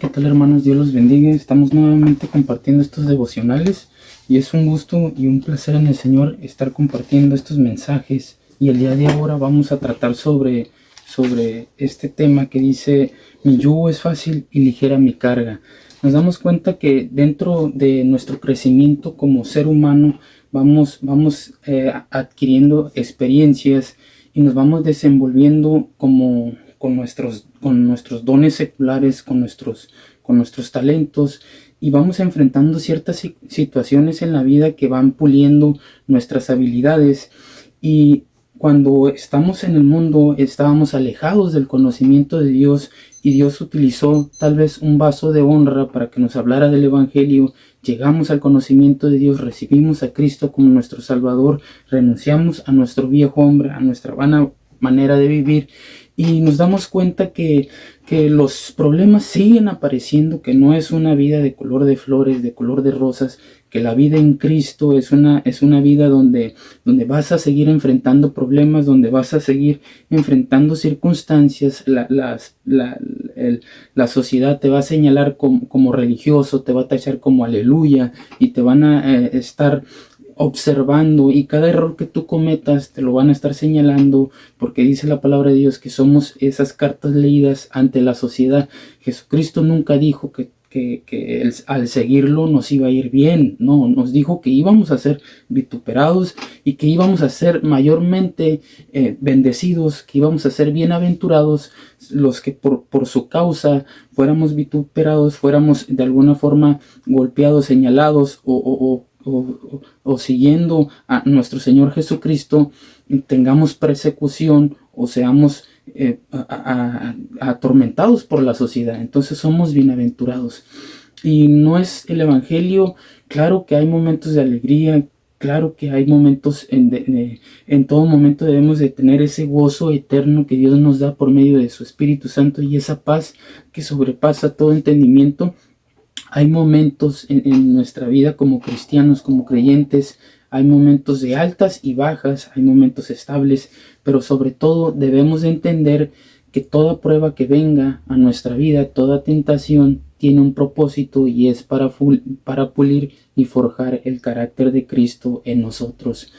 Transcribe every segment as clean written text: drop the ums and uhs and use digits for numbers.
¿Qué tal, hermanos? Dios los bendiga. Estamos nuevamente compartiendo estos devocionales y es un gusto y un placer en el Señor estar compartiendo estos mensajes. Y el día de ahora vamos a tratar sobre este tema que dice: mi yugo es fácil y ligera mi carga. Nos damos cuenta que dentro de nuestro crecimiento como ser humano vamos adquiriendo experiencias y nos vamos desenvolviendo con nuestros dones seculares, con nuestros talentos, y vamos enfrentando ciertas situaciones en la vida que van puliendo nuestras habilidades. Y cuando estamos en el mundo estábamos alejados del conocimiento de Dios, y Dios utilizó tal vez un vaso de honra para que nos hablara del Evangelio. Llegamos al conocimiento de Dios, recibimos a Cristo como nuestro Salvador, renunciamos a nuestro viejo hombre, a nuestra vana manera de vivir, y nos damos cuenta que los problemas siguen apareciendo, que no es una vida de color de flores, de color de rosas, que la vida en Cristo es una vida donde vas a seguir enfrentando problemas, donde vas a seguir enfrentando circunstancias. La sociedad te va a señalar como religioso, te va a tachar como aleluya, y te van a estar observando, y cada error que tú cometas te lo van a estar señalando, porque dice la palabra de Dios que somos esas cartas leídas ante la sociedad. Jesucristo nunca dijo que al seguirlo nos iba a ir bien. No, nos dijo que íbamos a ser vituperados y que íbamos a ser mayormente bendecidos, que íbamos a ser bienaventurados los que por su causa fuéramos vituperados, fuéramos de alguna forma golpeados, señalados, o siguiendo a nuestro Señor Jesucristo tengamos persecución o seamos atormentados por la sociedad. Entonces somos bienaventurados. Y no es el Evangelio. Claro que hay momentos de alegría, claro que hay momentos, en todo momento debemos de tener ese gozo eterno que Dios nos da por medio de su Espíritu Santo, y esa paz que sobrepasa todo entendimiento. Hay momentos en nuestra vida como cristianos, como creyentes, hay momentos de altas y bajas, hay momentos estables, pero sobre todo debemos de entender que toda prueba que venga a nuestra vida, toda tentación, tiene un propósito, y es para pulir y forjar el carácter de Cristo en nosotros.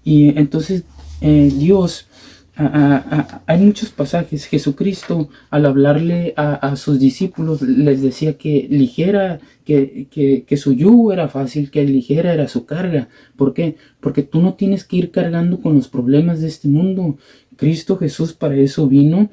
Y entonces Dios... hay muchos pasajes. Jesucristo, al hablarle a sus discípulos, les decía que su yugo era fácil, que ligera era su carga. ¿Por qué? Porque tú no tienes que ir cargando con los problemas de este mundo. Cristo Jesús para eso vino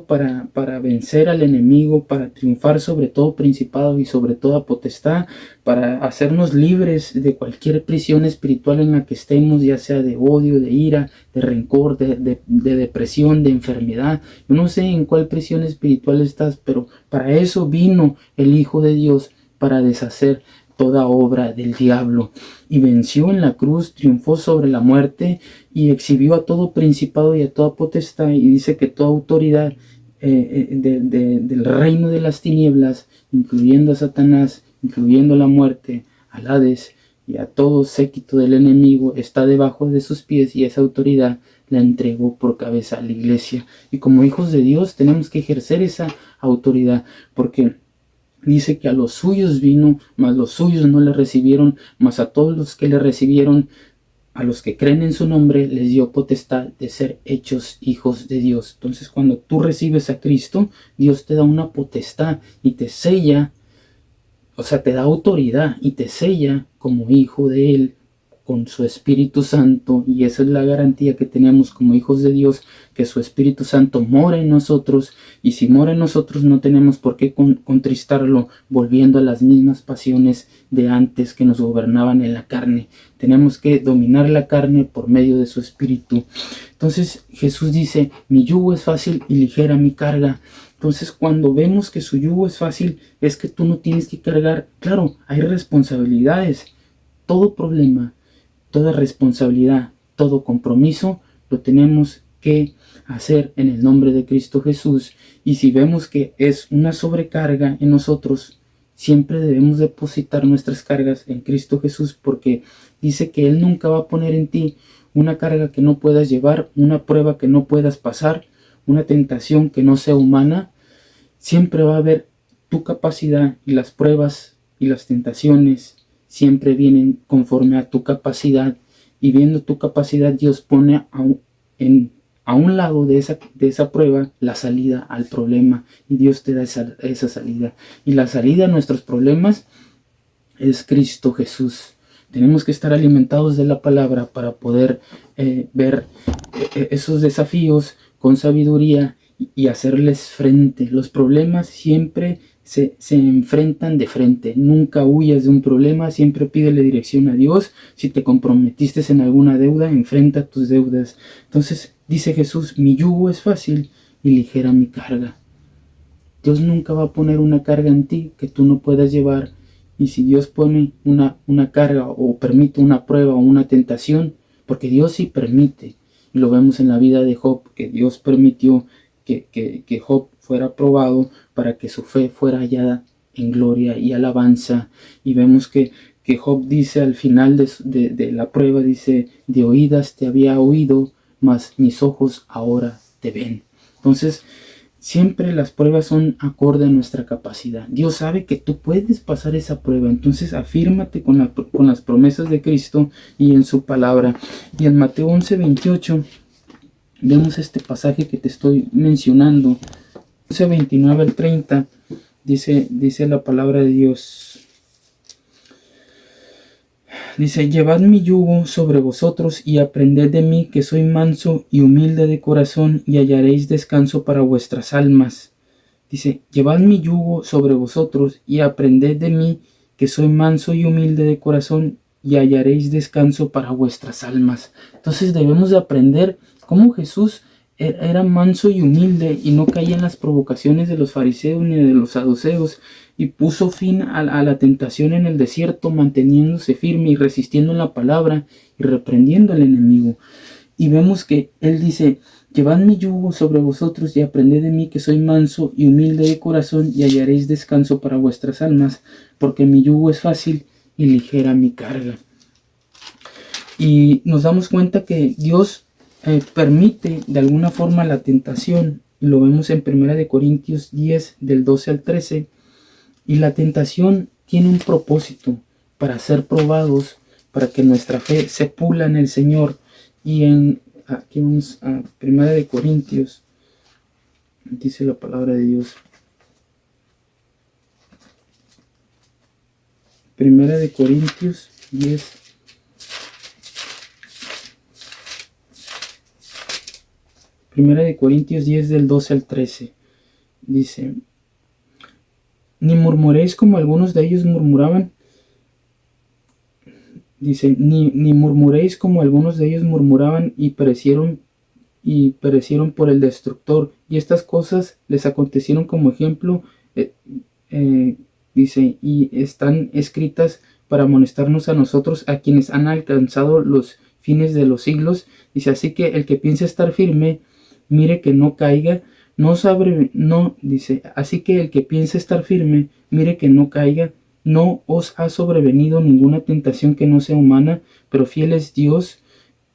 para vencer al enemigo, para triunfar sobre todo principado y sobre toda potestad, para hacernos libres de cualquier prisión espiritual en la que estemos, ya sea de odio, de ira, de rencor, de depresión, de enfermedad. Yo no sé en cuál prisión espiritual estás, pero para eso vino el Hijo de Dios, para deshacer toda obra del diablo, y venció en la cruz, triunfó sobre la muerte, y exhibió a todo principado y a toda potestad, y dice que toda autoridad del reino de las tinieblas, incluyendo a Satanás, incluyendo la muerte, al Hades y a todo séquito del enemigo, está debajo de sus pies, y esa autoridad la entregó por cabeza a la iglesia. Y como hijos de Dios tenemos que ejercer esa autoridad, porque dice que a los suyos vino, mas los suyos no le recibieron, mas a todos los que le recibieron, a los que creen en su nombre, les dio potestad de ser hechos hijos de Dios. Entonces, cuando tú recibes a Cristo, Dios te da una potestad y te sella, o sea, te da autoridad y te sella como hijo de Él, con su Espíritu Santo. Y esa es la garantía que tenemos como hijos de Dios, que su Espíritu Santo mora en nosotros, y si mora en nosotros no tenemos por qué contristarlo volviendo a las mismas pasiones de antes que nos gobernaban en la carne. Tenemos que dominar la carne por medio de su Espíritu. Entonces Jesús dice: mi yugo es fácil y ligera mi carga. Entonces, cuando vemos que su yugo es fácil, es que tú no tienes que cargar. Claro, hay responsabilidades. Todo problema, toda responsabilidad, todo compromiso lo tenemos que hacer en el nombre de Cristo Jesús. Y si vemos que es una sobrecarga en nosotros, siempre debemos depositar nuestras cargas en Cristo Jesús, porque dice que Él nunca va a poner en ti una carga que no puedas llevar, una prueba que no puedas pasar, una tentación que no sea humana. siempre va a haber tu capacidad, y las pruebas y las tentaciones siempre vienen conforme a tu capacidad, y viendo tu capacidad Dios pone a un lado de esa prueba la salida al problema, y Dios te da esa salida, y la salida a nuestros problemas es Cristo Jesús. Tenemos que estar alimentados de la palabra para poder ver esos desafíos con sabiduría y hacerles frente. Los problemas siempre se enfrentan de frente. Nunca huyas de un problema, siempre pídele dirección a Dios. Si te comprometiste en alguna deuda, enfrenta tus deudas. Entonces dice Jesús, mi yugo es fácil y ligera mi carga. Dios nunca va a poner una carga en ti que tú no puedas llevar. Y si Dios pone una carga o permite una prueba o una tentación, porque Dios sí permite, y lo vemos en la vida de Job, que Dios permitió que Job fuera probado para que su fe fuera hallada en gloria y alabanza. Y vemos que Job dice al final de la prueba, dice, de oídas te había oído, mas mis ojos ahora te ven. Entonces, siempre las pruebas son acorde a nuestra capacidad. Dios sabe que tú puedes pasar esa prueba. Entonces afírmate con las promesas de Cristo y en su palabra. Y en Mateo 11:28 vemos este pasaje que te estoy mencionando. 11:29 al 30 dice la palabra de Dios. Dice, llevad mi yugo sobre vosotros y aprended de mí, que soy manso y humilde de corazón, y hallaréis descanso para vuestras almas. Dice, llevad mi yugo sobre vosotros y aprended de mí, que soy manso y humilde de corazón, y hallaréis descanso para vuestras almas. Entonces debemos de aprender cómo Jesús era manso y humilde y no caía en las provocaciones de los fariseos ni de los saduceos, y puso fin a la tentación en el desierto, manteniéndose firme y resistiendo en la palabra y reprendiendo al enemigo. Y vemos que él dice, llevad mi yugo sobre vosotros y aprended de mí, que soy manso y humilde de corazón, y hallaréis descanso para vuestras almas, porque mi yugo es fácil y ligera mi carga. Y nos damos cuenta que Dios permite de alguna forma la tentación, y lo vemos en 1 Corintios 10 del 12 al 13, y la tentación tiene un propósito, para ser probados, para que nuestra fe se pula en el Señor. Y aquí vamos a 1 Corintios, dice la palabra de Dios. 1 Corintios 10. Primera de Corintios 10 del 12 al 13. Dice, ni murmuréis como algunos de ellos murmuraban. Dice, ni murmuréis como algunos de ellos murmuraban y perecieron por el destructor. Y estas cosas les acontecieron como ejemplo, dice, y están escritas para amonestarnos a nosotros, a quienes han alcanzado los fines de los siglos. Dice, así que el que piense estar firme, mire que no caiga. Dice, así que el que piense estar firme, mire que no caiga. No os ha sobrevenido ninguna tentación que no sea humana, pero fiel es Dios,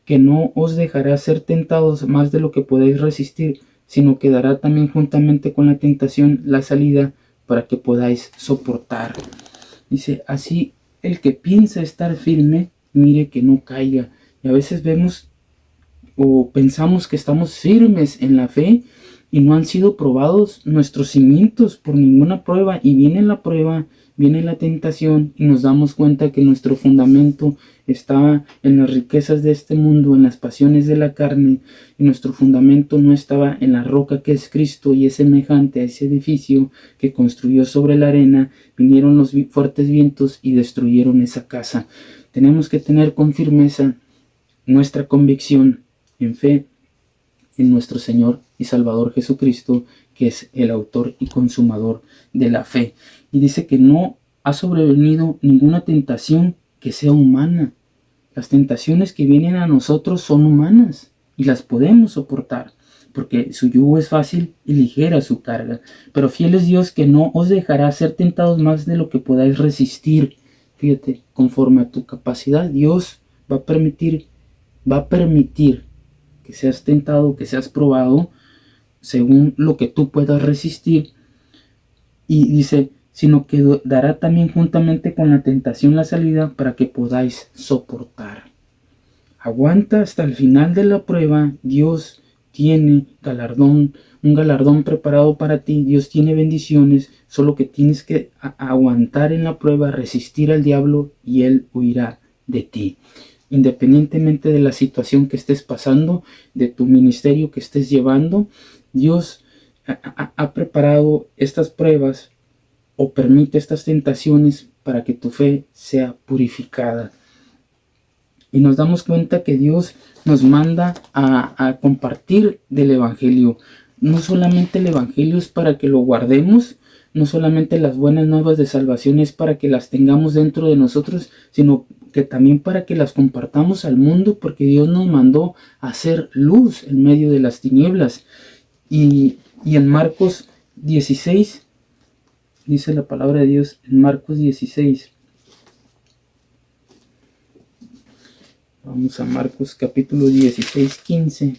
que no os dejará ser tentados más de lo que podéis resistir, sino que dará también juntamente con la tentación la salida para que podáis soportar. Dice, así el que piensa estar firme, mire que no caiga. Y a veces vemos o pensamos que estamos firmes en la fe y no han sido probados nuestros cimientos por ninguna prueba, y viene la prueba, viene la tentación, y nos damos cuenta que nuestro fundamento estaba en las riquezas de este mundo, en las pasiones de la carne, y nuestro fundamento no estaba en la roca que es Cristo, y es semejante a ese edificio que construyó sobre la arena. Vinieron los fuertes vientos y destruyeron esa casa. Tenemos que tener con firmeza nuestra convicción en fe en nuestro Señor y Salvador Jesucristo, que es el autor y consumador de la fe. Y dice que no ha sobrevenido ninguna tentación que sea humana. Las tentaciones que vienen a nosotros son humanas y las podemos soportar, porque su yugo es fácil y ligera su carga. Pero fiel es Dios, que no os dejará ser tentados más de lo que podáis resistir. Fíjate, conforme a tu capacidad, Dios va a permitir que seas tentado, que seas probado, según lo que tú puedas resistir, Y dice, sino que dará también juntamente con la tentación la salida para que podáis soportar. Aguanta hasta el final de la prueba. Dios tiene galardón, un galardón preparado para ti. Dios tiene bendiciones, solo que tienes que aguantar en la prueba, resistir al diablo y él huirá de ti. Independientemente de la situación que estés pasando, de tu ministerio que estés llevando, Dios ha preparado estas pruebas o permite estas tentaciones para que tu fe sea purificada. Y nos damos cuenta que Dios nos manda a compartir del Evangelio. No solamente el Evangelio es para que lo guardemos, no solamente las buenas nuevas de salvación es para que las tengamos dentro de nosotros, sino que también para que las compartamos al mundo, porque Dios nos mandó a hacer luz en medio de las tinieblas. Y en Marcos 16, dice la palabra de Dios en Marcos 16. Vamos a Marcos capítulo 16, 15.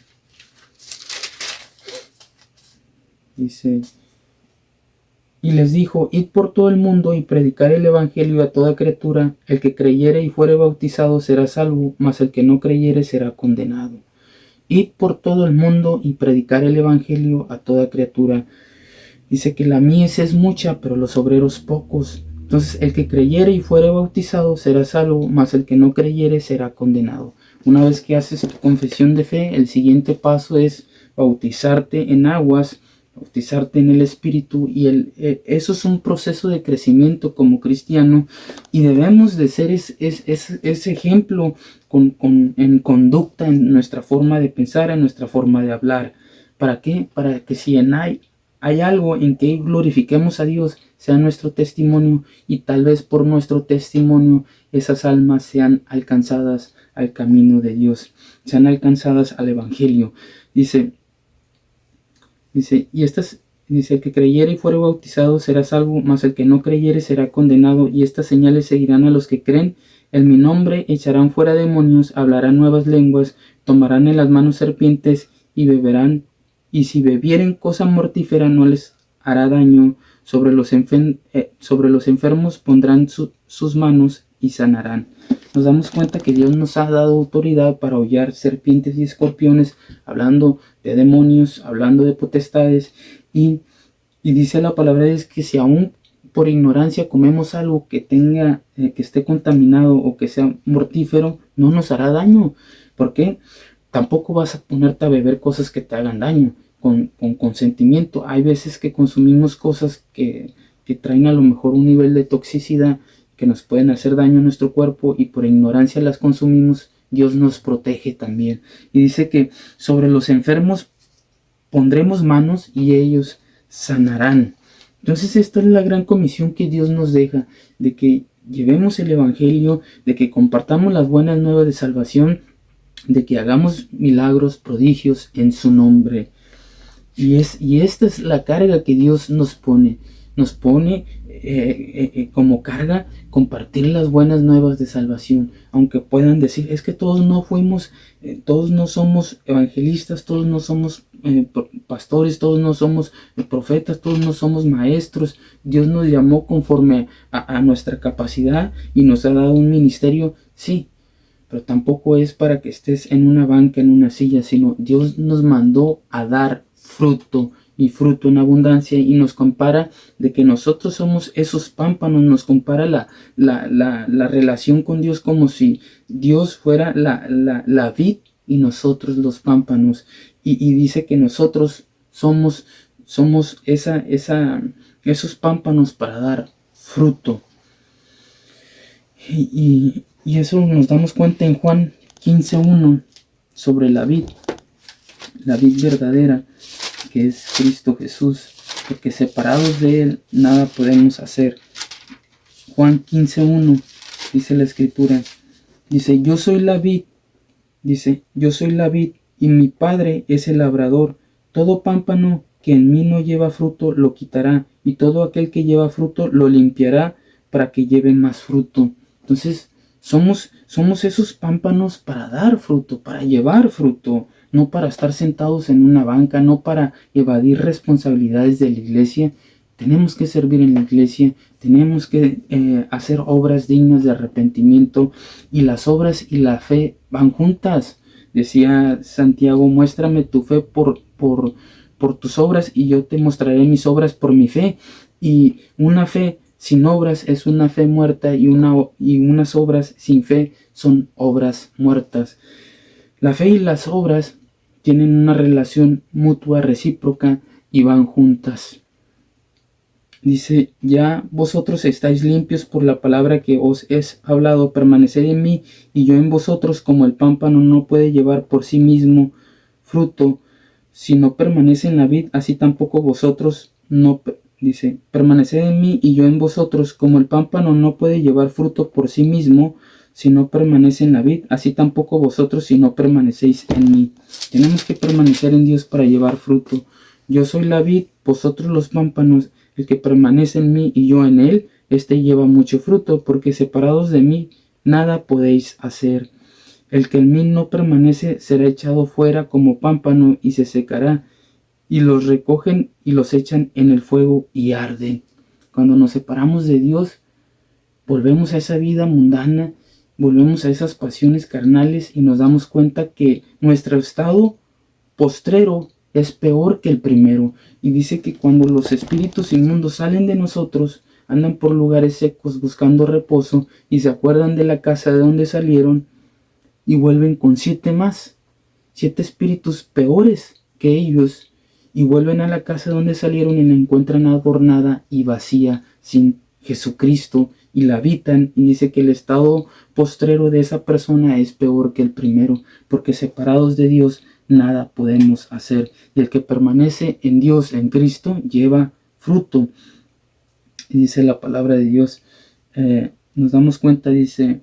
Dice, y les dijo, id por todo el mundo y predicar el evangelio a toda criatura. El que creyere y fuere bautizado será salvo, mas el que no creyere será condenado. Id por todo el mundo y predicar el evangelio a toda criatura. Dice que la mies es mucha, pero los obreros pocos. Entonces el que creyere y fuere bautizado será salvo, mas el que no creyere será condenado. Una vez que haces tu confesión de fe, el siguiente paso es bautizarte en aguas, bautizarte en el Espíritu, y eso es un proceso de crecimiento como cristiano, y debemos de ser ese ejemplo en conducta, en nuestra forma de pensar, en nuestra forma de hablar. ¿Para qué? Para que si hay algo en que glorifiquemos a Dios, sea nuestro testimonio, y tal vez por nuestro testimonio esas almas sean alcanzadas al camino de Dios, sean alcanzadas al Evangelio. Dice, el que creyere y fuere bautizado será salvo, mas el que no creyere será condenado, y estas señales seguirán a los que creen. En mi nombre echarán fuera demonios, hablarán nuevas lenguas, tomarán en las manos serpientes y beberán, y si bebieren cosa mortífera no les hará daño. Sobre los enfermos pondrán sus manos y sanarán. Nos damos cuenta que Dios nos ha dado autoridad para hollar serpientes y escorpiones, hablando de demonios, hablando de potestades, y dice la palabra es que si aún por ignorancia comemos algo que esté contaminado o que sea mortífero, no nos hará daño. ¿Por qué? Tampoco vas a ponerte a beber cosas que te hagan daño con consentimiento. Hay veces que consumimos cosas que traen a lo mejor un nivel de toxicidad que nos pueden hacer daño a nuestro cuerpo, y por ignorancia las consumimos. Dios nos protege también. Y dice que sobre los enfermos pondremos manos y ellos sanarán. Entonces esta es la gran comisión que Dios nos deja, de que llevemos el Evangelio, de que compartamos las buenas nuevas de salvación, de que hagamos milagros, prodigios en su nombre. Y esta es la carga que Dios nos pone. Nos pone como carga compartir las buenas nuevas de salvación. Aunque puedan decir, es que todos no somos evangelistas, todos no somos pastores, todos no somos profetas, todos no somos maestros. Dios nos llamó conforme a nuestra capacidad y nos ha dado un ministerio, sí. Pero tampoco es para que estés en una banca, en una silla, sino Dios nos mandó a dar fruto, y fruto en abundancia, y nos compara de que nosotros somos esos pámpanos. Nos compara la relación con Dios como si Dios fuera la vid y nosotros los pámpanos, y dice que nosotros somos esos pámpanos para dar fruto, y eso nos damos cuenta en Juan 15:1 sobre la vid verdadera, que es Cristo Jesús, porque separados de Él nada podemos hacer. Juan 15:1 dice la Escritura, dice, yo soy la vid y mi Padre es el labrador. Todo pámpano que en mí no lleva fruto lo quitará, y todo aquel que lleva fruto lo limpiará para que lleve más fruto. Entonces somos esos pámpanos para dar fruto, para llevar fruto, no para estar sentados en una banca, no para evadir responsabilidades de la iglesia. tenemos que servir en la iglesia, tenemos que hacer obras dignas de arrepentimiento, y las obras y la fe van juntas. Decía Santiago, muéstrame tu fe por tus obras y yo te mostraré mis obras por mi fe. Y una fe sin obras es una fe muerta, y unas obras sin fe son obras muertas. La fe y las obras tienen una relación mutua, recíproca, y van juntas. Dice, ya vosotros estáis limpios por la palabra que os es hablado, permaneced en mí y yo en vosotros, como el pámpano no puede llevar por sí mismo fruto si no permanece en la vid, así tampoco vosotros no. Dice, permaneced en mí y yo en vosotros, como el pámpano no puede llevar fruto por sí mismo si no permanece en la vid, así tampoco vosotros si no permanecéis en mí. Tenemos que permanecer en Dios para llevar fruto. Yo soy la vid, vosotros los pámpanos. El que permanece en mí y yo en él, éste lleva mucho fruto, porque separados de mí nada podéis hacer. El que en mí no permanece será echado fuera como pámpano y se secará, y los recogen y los echan en el fuego y arden. Cuando nos separamos de Dios, volvemos a esa vida mundana, volvemos a esas pasiones carnales, y nos damos cuenta que nuestro estado postrero es peor que el primero. Y dice que cuando los espíritus inmundos salen de nosotros, andan por lugares secos buscando reposo, y se acuerdan de la casa de donde salieron, y vuelven con 7 más, 7 espíritus peores que ellos, y vuelven a la casa donde salieron y la encuentran adornada y vacía, sin Jesucristo, y la habitan. Y dice que el estado postrero de esa persona es peor que el primero, porque separados de Dios nada podemos hacer. Y el que permanece en Dios, en Cristo, lleva fruto. Y dice la palabra de Dios, nos damos cuenta, dice,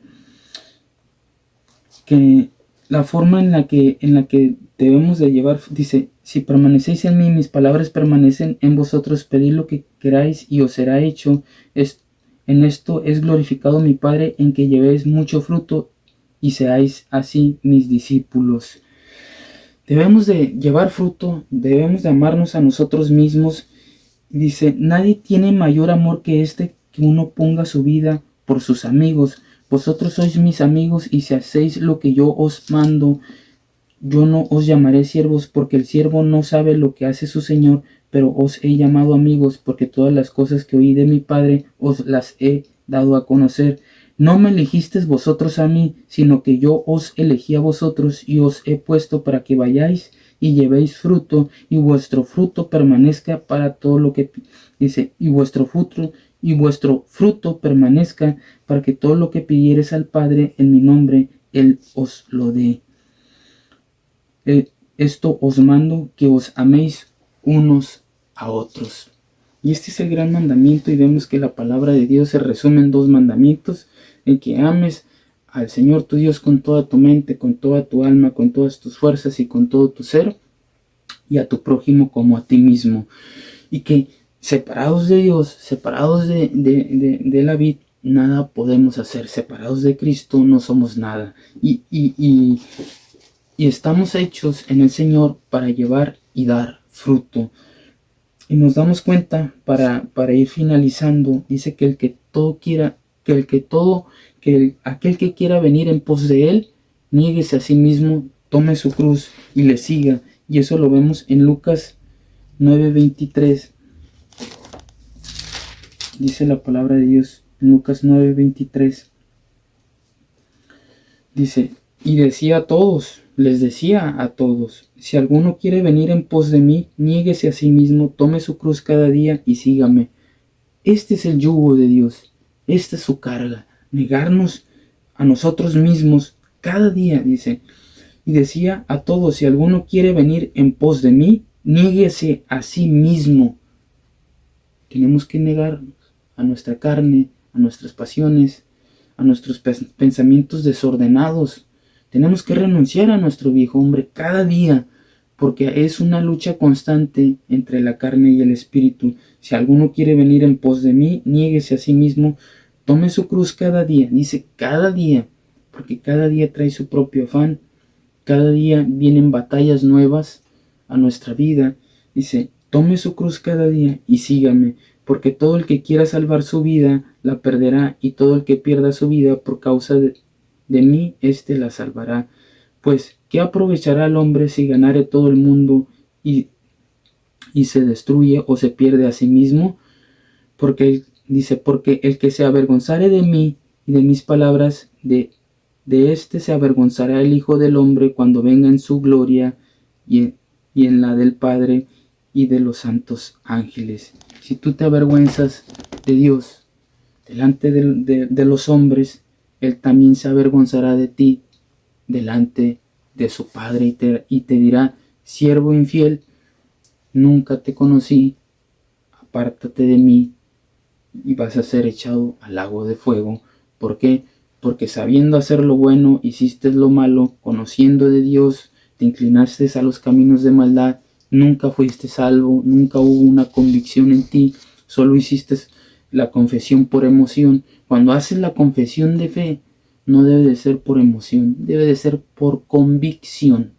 que la forma en la que debemos de llevar, dice, si permanecéis en mí, mis palabras permanecen en vosotros, pedid lo que queráis y os será hecho. En esto es glorificado mi Padre, en que llevéis mucho fruto y seáis así mis discípulos. Debemos de llevar fruto, debemos de amarnos a nosotros mismos. Dice, nadie tiene mayor amor que este, que uno ponga su vida por sus amigos. Vosotros sois mis amigos y si hacéis lo que yo os mando. Yo no os llamaré siervos, porque el siervo no sabe lo que hace su señor, pero os he llamado amigos, porque todas las cosas que oí de mi Padre os las he dado a conocer. No me elegisteis vosotros a mí, sino que yo os elegí a vosotros y os he puesto para que vayáis y llevéis fruto, y vuestro fruto permanezca para todo lo que dice, y vuestro fruto permanezca para que todo lo que pidiereis al Padre en mi nombre, Él os lo dé. Esto os mando, que os améis unos a otros. Y este es el gran mandamiento, y vemos que la palabra de Dios se resume en 2 mandamientos: en que ames al Señor tu Dios con toda tu mente, con toda tu alma, con todas tus fuerzas y con todo tu ser, y a tu prójimo como a ti mismo. Y que separados de Dios, separados de la vid, nada podemos hacer. Separados de Cristo no somos nada. Y estamos hechos en el Señor para llevar y dar fruto. Y nos damos cuenta, para ir finalizando, dice que aquel que quiera venir en pos de Él, niéguese a sí mismo, tome su cruz y le siga. Y eso lo vemos en Lucas 9:23. Dice la palabra de Dios en Lucas 9:23. Dice, y les decía a todos, si alguno quiere venir en pos de mí, niéguese a sí mismo, tome su cruz cada día y sígame. Este es el yugo de Dios, esta es su carga, negarnos a nosotros mismos cada día, dice. Y decía a todos, si alguno quiere venir en pos de mí, niéguese a sí mismo. Tenemos que negarnos a nuestra carne, a nuestras pasiones, a nuestros pensamientos desordenados. Tenemos que renunciar a nuestro viejo hombre cada día, porque es una lucha constante entre la carne y el espíritu. Si alguno quiere venir en pos de mí, niéguese a sí mismo, tome su cruz cada día. Dice cada día, porque cada día trae su propio afán. Cada día vienen batallas nuevas a nuestra vida. Dice, tome su cruz cada día y sígame, porque todo el que quiera salvar su vida la perderá, y todo el que pierda su vida por causa de mí, éste la salvará. Pues, ¿qué aprovechará el hombre si ganare todo el mundo y se destruye o se pierde a sí mismo? Porque el que se avergonzare de mí y de mis palabras, de éste se avergonzará el Hijo del Hombre cuando venga en su gloria y en la del Padre y de los santos ángeles. Si tú te avergüenzas de Dios delante de los hombres, Él también se avergonzará de ti delante de su Padre y te dirá: siervo infiel, nunca te conocí, apártate de mí, y vas a ser echado al lago de fuego. ¿Por qué? Porque sabiendo hacer lo bueno, hiciste lo malo, conociendo de Dios, te inclinaste a los caminos de maldad, nunca fuiste salvo, nunca hubo una convicción en ti, solo hiciste la confesión por emoción. Cuando haces la confesión de fe, no debe de ser por emoción, debe de ser por convicción.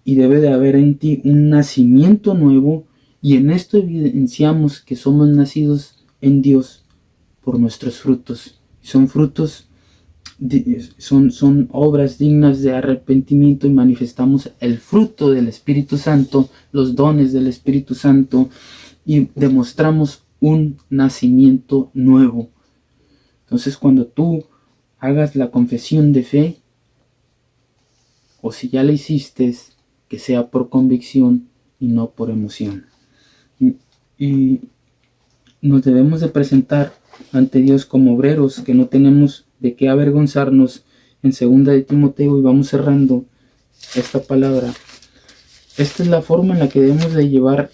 Y debe de haber en ti un nacimiento nuevo, y en esto evidenciamos que somos nacidos en Dios por nuestros frutos. Son frutos, son obras dignas de arrepentimiento, y manifestamos el fruto del Espíritu Santo, los dones del Espíritu Santo, y demostramos un nacimiento nuevo. Entonces, cuando tú hagas la confesión de fe, o si ya la hiciste, que sea por convicción y no por emoción. Y nos debemos de presentar ante Dios como obreros que no tenemos de qué avergonzarnos. En 2 de Timoteo, y vamos cerrando esta palabra, esta es la forma en la que debemos de llevar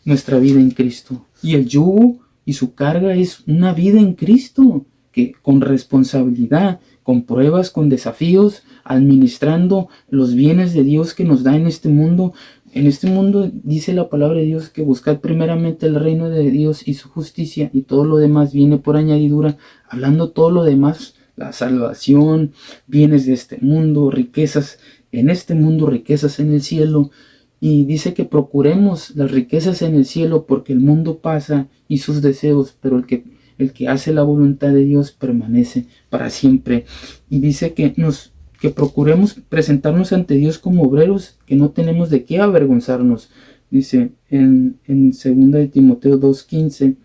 nuestra vida en Cristo. Y el yugo y su carga es una vida en Cristo, que con responsabilidad, con pruebas, con desafíos, administrando los bienes de Dios que nos da en este mundo. En este mundo dice la palabra de Dios que buscad primeramente el reino de Dios y su justicia, y todo lo demás viene por añadidura. Hablando todo lo demás, la salvación, bienes de este mundo, riquezas en este mundo, riquezas en el cielo. Y dice que procuremos las riquezas en el cielo, porque el mundo pasa y sus deseos, pero el que hace la voluntad de Dios permanece para siempre. Y dice que procuremos presentarnos ante Dios como obreros, que no tenemos de qué avergonzarnos. Dice en 2 de Timoteo 2:15,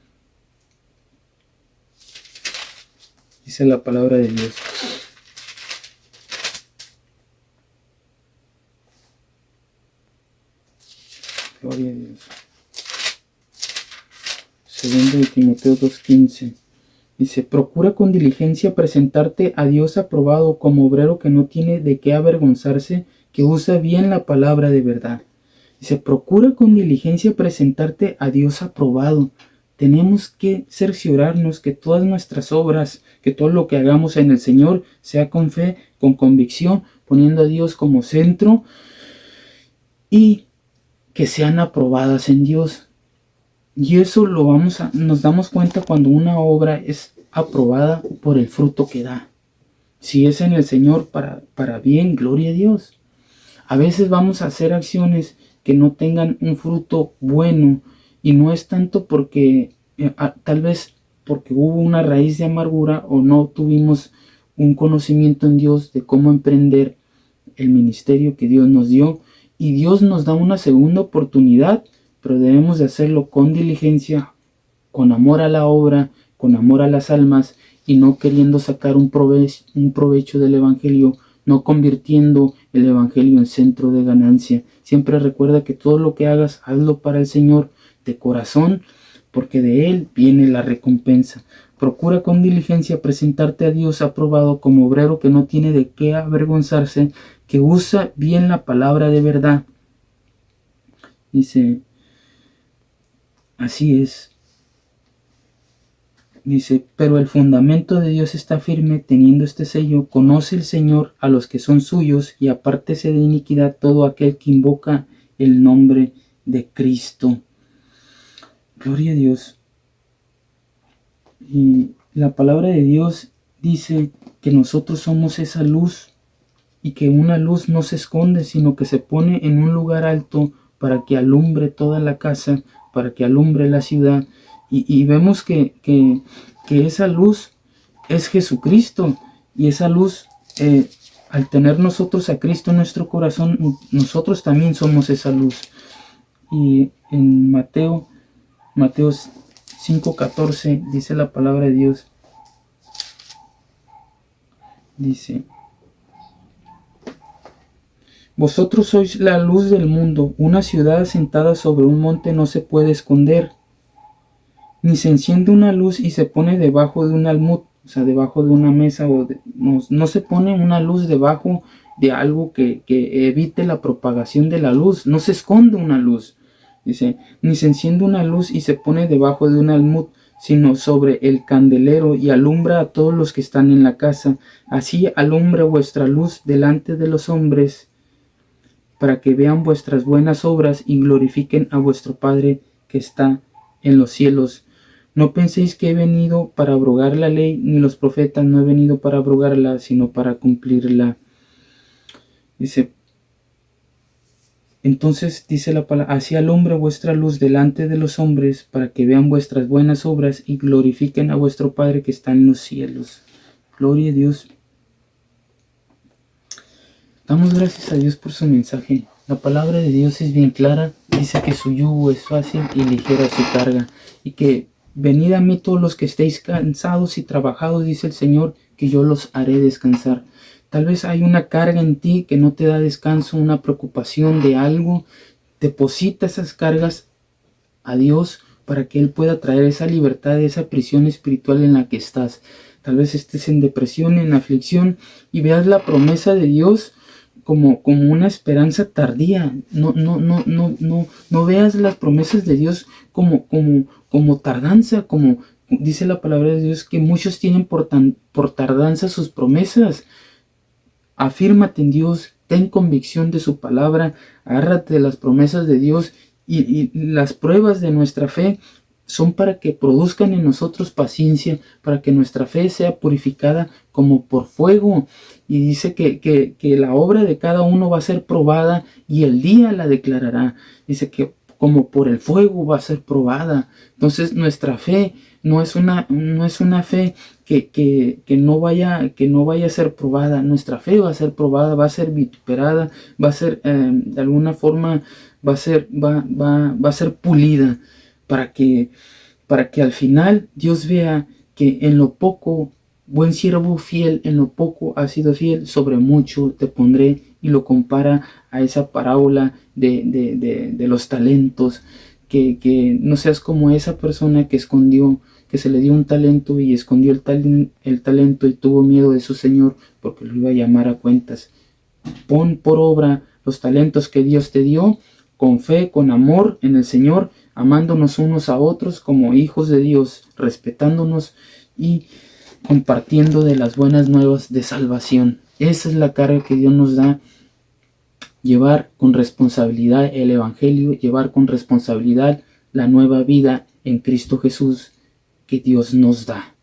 dice la palabra de Dios: gloria a Dios. 2 de Timoteo 2:15 dice: procura con diligencia presentarte a Dios aprobado como obrero que no tiene de qué avergonzarse, que usa bien la palabra de verdad. Dice: procura con diligencia presentarte a Dios aprobado. Tenemos que cerciorarnos que todas nuestras obras, que todo lo que hagamos en el Señor sea con fe, con convicción, poniendo a Dios como centro, y que sean aprobadas en Dios. Y eso nos damos cuenta cuando una obra es aprobada por el fruto que da. Si es en el Señor para bien, gloria a Dios. A veces vamos a hacer acciones que no tengan un fruto bueno, y no es tanto porque tal vez porque hubo una raíz de amargura, o no tuvimos un conocimiento en Dios de cómo emprender el ministerio que Dios nos dio. Y Dios nos da una segunda oportunidad, pero debemos de hacerlo con diligencia, con amor a la obra, con amor a las almas, y no queriendo sacar un provecho del Evangelio, no convirtiendo el Evangelio en centro de ganancia. Siempre recuerda que todo lo que hagas, hazlo para el Señor de corazón, porque de Él viene la recompensa. Procura con diligencia presentarte a Dios aprobado como obrero que no tiene de qué avergonzarse, que usa bien la palabra de verdad. Dice, así es. Dice: pero el fundamento de Dios está firme, teniendo este sello: conoce el Señor a los que son suyos, y apártese de iniquidad todo aquel que invoca el nombre de Cristo. Gloria a Dios. Y la palabra de Dios dice que nosotros somos esa luz, y que una luz no se esconde, sino que se pone en un lugar alto para que alumbre toda la casa, para que alumbre la ciudad. Y vemos que esa luz es Jesucristo, y esa luz, al tener nosotros a Cristo en nuestro corazón, nosotros también somos esa luz. Y en Mateo 5:14 dice la palabra de Dios, dice: vosotros sois la luz del mundo. Una ciudad asentada sobre un monte no se puede esconder, ni se enciende una luz y se pone debajo de un almud, o sea, debajo de una mesa, no se pone una luz debajo de algo que evite la propagación de la luz. No se esconde una luz, dice, ni se enciende una luz y se pone debajo de un almud, sino sobre el candelero, y alumbra a todos los que están en la casa. Así alumbre vuestra luz delante de los hombres, para que vean vuestras buenas obras y glorifiquen a vuestro Padre que está en los cielos. No penséis que he venido para abrogar la ley, ni los profetas. No he venido para abrogarla, sino para cumplirla. Dice, entonces dice la palabra: así alumbre vuestra luz delante de los hombres, para que vean vuestras buenas obras y glorifiquen a vuestro Padre que está en los cielos. Gloria a Dios. Damos gracias a Dios por su mensaje. La palabra de Dios es bien clara. Dice que su yugo es fácil y ligera su carga. Y que venid a mí todos los que estéis cansados y trabajados, dice el Señor, que yo los haré descansar. Tal vez hay una carga en ti que no te da descanso, una preocupación de algo. Deposita esas cargas a Dios para que Él pueda traer esa libertad de esa prisión espiritual en la que estás. Tal vez estés en depresión, en aflicción, y veas la promesa de Dios como una esperanza tardía. No veas las promesas de Dios como tardanza, como dice la palabra de Dios, que muchos tienen por tardanza sus promesas. Afírmate en Dios, ten convicción de su palabra, agárrate de las promesas de Dios, y las pruebas de nuestra fe son para que produzcan en nosotros paciencia, para que nuestra fe sea purificada como por fuego. Y dice que la obra de cada uno va a ser probada y el día la declarará. Dice que como por el fuego va a ser probada. Entonces nuestra fe no es una fe que no vaya a ser probada. Nuestra fe va a ser probada, va a ser vituperada, va a ser de alguna forma va a ser pulida, para que al final Dios vea que en lo poco, buen siervo fiel, en lo poco has sido fiel, sobre mucho te pondré. Y lo compara a esa parábola de los talentos, que no seas como esa persona que escondió, que se le dio un talento y escondió el talento y tuvo miedo de su Señor porque lo iba a llamar a cuentas. Pon por obra los talentos que Dios te dio, con fe, con amor en el Señor, amándonos unos a otros como hijos de Dios, respetándonos y compartiendo de las buenas nuevas de salvación. Esa es la carga que Dios nos da: llevar con responsabilidad el Evangelio, llevar con responsabilidad la nueva vida en Cristo Jesús que Dios nos da.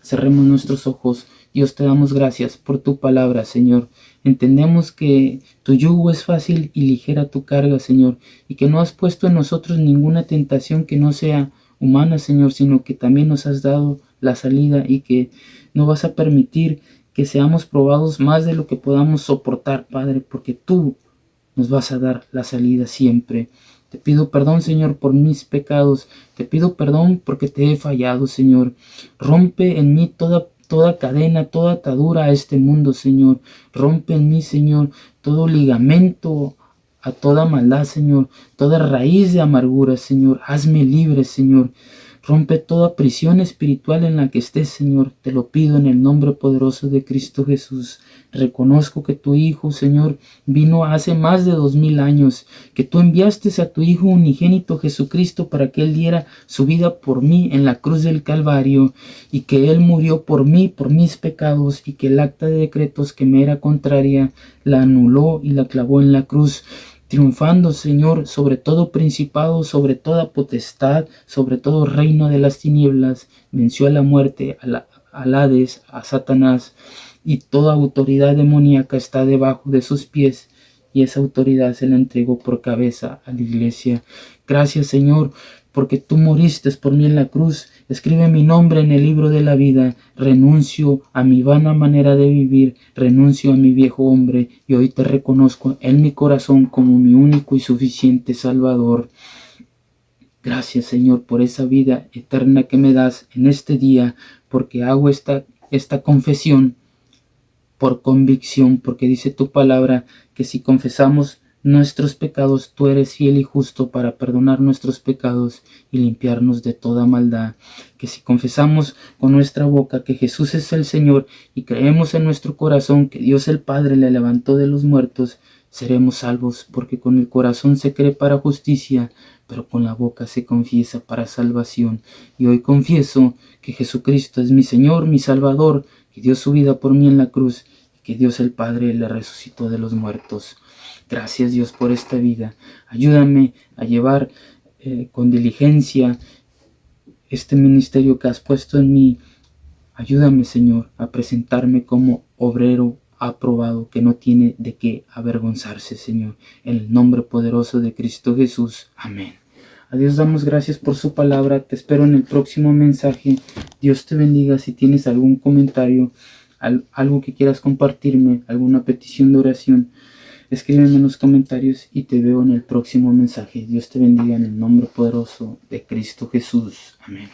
Cerremos nuestros ojos. Dios, te damos gracias por tu palabra, Señor. Entendemos que tu yugo es fácil y ligera tu carga, Señor, y que no has puesto en nosotros ninguna tentación que no sea humana, Señor, sino que también nos has dado la salida, y que no vas a permitir que seamos probados más de lo que podamos soportar, Padre, porque tú nos vas a dar la salida siempre. Te pido perdón, Señor, por mis pecados. Te pido perdón porque te he fallado, Señor. Rompe en mí toda cadena, toda atadura a este mundo, Señor. Rompe en mí, Señor, todo ligamento a toda maldad, Señor. Toda raíz de amargura, Señor. Hazme libre, Señor. Rompe toda prisión espiritual en la que estés, Señor. Te lo pido en el nombre poderoso de Cristo Jesús. Reconozco que tu Hijo, Señor, vino hace más de 2000 años, que tú enviaste a tu Hijo unigénito Jesucristo para que Él diera su vida por mí en la cruz del Calvario, y que Él murió por mí, por mis pecados, y que el acta de decretos que me era contraria la anuló y la clavó en la cruz, triunfando, Señor, sobre todo principado, sobre toda potestad, sobre todo reino de las tinieblas. Venció a la muerte, al Hades, a Satanás, y toda autoridad demoníaca está debajo de sus pies, y esa autoridad se la entregó por cabeza a la iglesia. Gracias, Señor, porque tú moriste por mí en la cruz. Escribe mi nombre en el libro de la vida. Renuncio a mi vana manera de vivir, renuncio a mi viejo hombre y hoy te reconozco en mi corazón como mi único y suficiente Salvador. Gracias, Señor, por esa vida eterna que me das en este día, porque hago esta confesión por convicción, porque dice tu palabra que si confesamos nuestros pecados, tú eres fiel y justo para perdonar nuestros pecados y limpiarnos de toda maldad. Que si confesamos con nuestra boca que Jesús es el Señor y creemos en nuestro corazón que Dios el Padre le levantó de los muertos, seremos salvos, porque con el corazón se cree para justicia, pero con la boca se confiesa para salvación. Y hoy confieso que Jesucristo es mi Señor, mi Salvador, que dio su vida por mí en la cruz y que Dios el Padre le resucitó de los muertos. Gracias, Dios, por esta vida. Ayúdame a llevar con diligencia este ministerio que has puesto en mí. Ayúdame, Señor, a presentarme como obrero aprobado, que no tiene de qué avergonzarse, Señor. En el nombre poderoso de Cristo Jesús. Amén. A Dios damos gracias por su palabra. Te espero en el próximo mensaje. Dios te bendiga. Si tienes algún comentario, algo que quieras compartirme, alguna petición de oración, escríbeme en los comentarios y te veo en el próximo mensaje. Dios te bendiga en el nombre poderoso de Cristo Jesús. Amén.